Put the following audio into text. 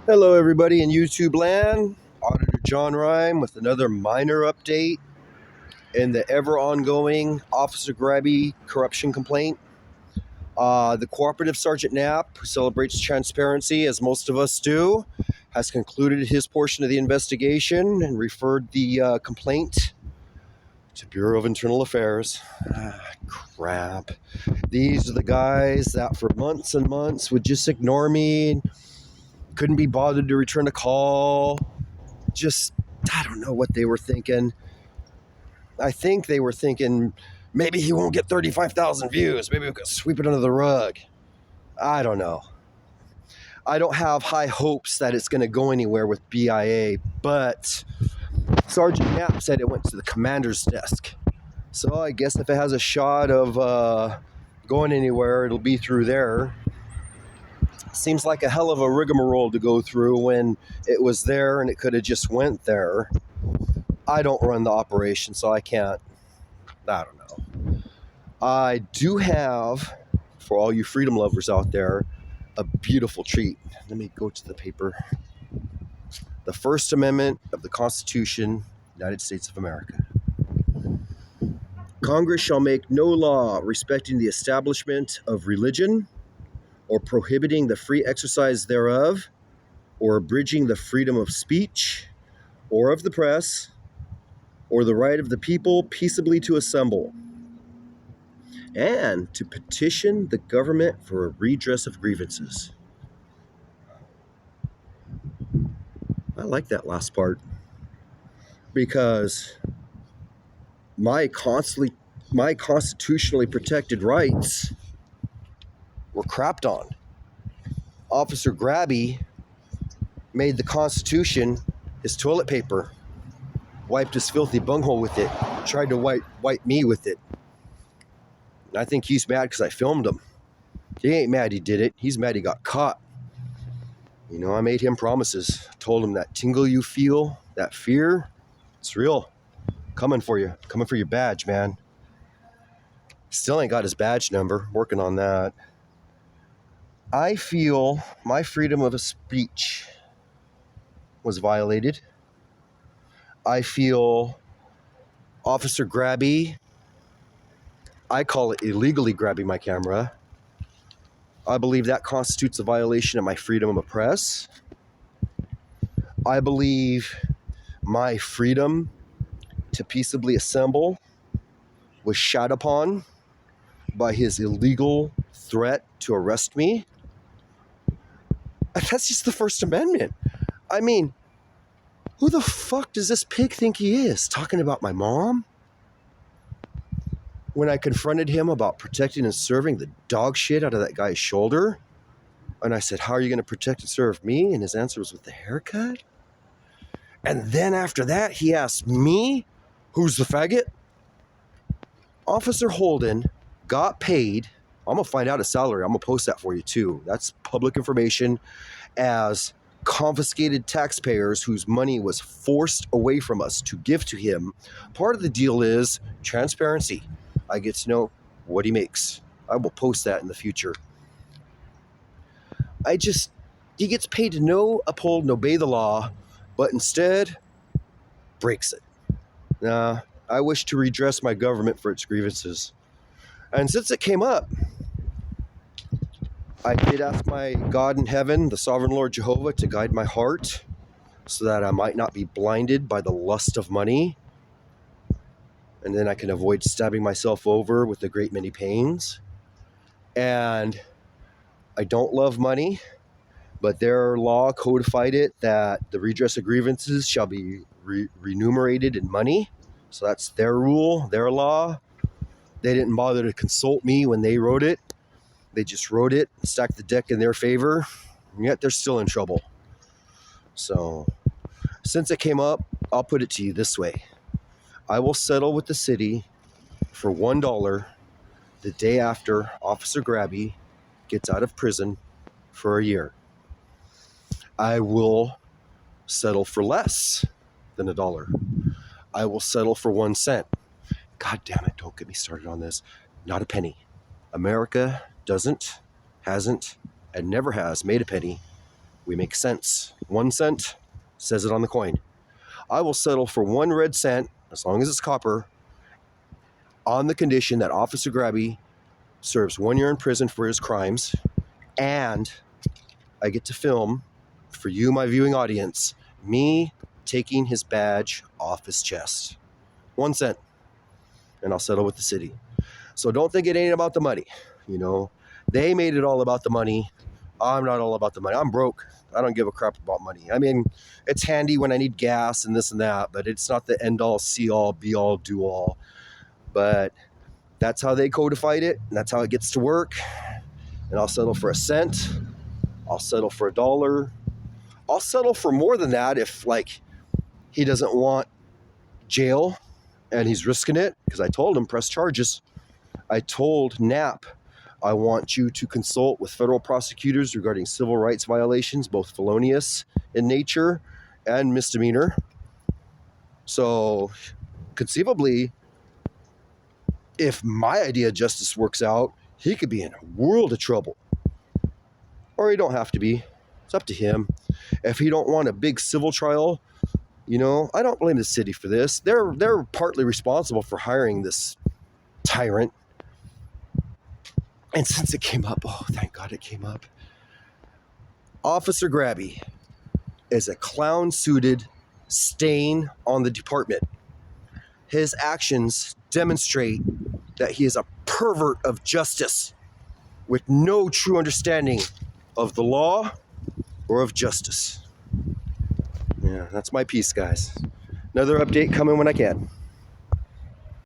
Hello, everybody in YouTube land. Auditor John Rhyme with another minor update in the ever ongoing Officer Grabby corruption complaint. The cooperative Sergeant Knapp, who celebrates transparency as most of us do, has concluded his portion of the investigation and referred the complaint to Bureau of Internal Affairs. Crap. These are the guys that for months and months would just ignore me, couldn't be bothered to return a call. Just, I don't know what they were thinking. I think they were thinking maybe he won't get 35,000 views. Maybe we could sweep it under the rug. I don't know. I don't have high hopes that it's going to go anywhere with BIA, but Sergeant Knapp said it went to the commander's desk. So I guess if it has a shot of going anywhere, it'll be through there. Seems like a hell of a rigmarole to go through when it was there and it could have just went there. I don't run the operation, so I can't. I don't know. I do have, for all you freedom lovers out there, a beautiful treat. Let me go to the paper. The First Amendment of the Constitution, United States of America. Congress shall make no law respecting the establishment of religion, or prohibiting the free exercise thereof, or abridging the freedom of speech, or of the press, or the right of the people peaceably to assemble, and to petition the government for a redress of grievances. I like that last part because my constitutionally protected rights were crapped on. Officer Grabby made the Constitution his toilet paper, wiped his filthy bunghole with it, tried to wipe me with it. I think he's mad because I filmed him. He ain't mad he did it. He's mad he got caught. You know, I made him promises. Told him that tingle you feel, that fear, it's real. Coming for you. Coming for your badge, man. Still ain't got his badge number. Working on that. I feel my freedom of speech was violated. I feel Officer Grabby, I call it illegally grabbing my camera. I believe that constitutes a violation of my freedom of press. I believe my freedom to peaceably assemble was shat upon by his illegal threat to arrest me. That's just the First Amendment. I mean, who the fuck does this pig think he is? Talking about my mom? When I confronted him about protecting and serving the dog shit out of that guy's shoulder, and I said, how are you going to protect and serve me? And his answer was with the haircut. And then after that, he asked me, who's the faggot? Officer Holden got paid. I'm going to find out his salary. I'm going to post that for you too. That's public information, as confiscated taxpayers whose money was forced away from us to give to him. Part of the deal is transparency. I get to know what he makes. I will post that in the future. He gets paid to know, uphold, and obey the law, but instead breaks it. I wish to redress my government for its grievances. And since it came up, I did ask my God in heaven, the sovereign Lord Jehovah, to guide my heart so that I might not be blinded by the lust of money. And then I can avoid stabbing myself over with a great many pains. And I don't love money, but their law codified it that the redress of grievances shall be remunerated in money. So that's their rule, their law. They didn't bother to consult me when they wrote it. They just wrote it, stacked the deck in their favor, and yet they're still in trouble. So since it came up, I'll put it to you this way. I will settle with the city for $1 the day after Officer Grabby gets out of prison for a year. I will settle for less than $1. I will settle for 1 cent. God damn it, don't get me started on this. Not a penny. America hasn't, and never has made a penny We make cents. 1 cent says it on the coin. I will settle for 1 red cent, as long as it's copper, on the condition that Officer Grabby serves 1 year in prison for his crimes, and I get to film, for you, my viewing audience, me taking his badge off his chest. 1 cent. And I'll settle with the city. So don't think it ain't about the money. You know, they made it all about the money. I'm not all about the money. I'm broke. I don't give a crap about money. I mean, it's handy when I need gas and this and that, but it's not the end all, see all, be all, do all. But that's how they codified it, and that's how it gets to work. And I'll settle for 1 cent. I'll settle for $1. I'll settle for more than that if, like, he doesn't want jail and he's risking it, because I told him press charges. I told Knapp, I want you to consult with federal prosecutors regarding civil rights violations, both felonious in nature and misdemeanor. So conceivably, if my idea of justice works out, he could be in a world of trouble. Or he don't have to be. It's up to him. If he don't want a big civil trial, you know, I don't blame the city for this. They're partly responsible for hiring this tyrant. And since it came up, oh, thank God it came up. Officer Grabby is a clown-suited stain on the department. His actions demonstrate that he is a pervert of justice with no true understanding of the law or of justice. Yeah, that's my piece, guys. Another update coming when I can.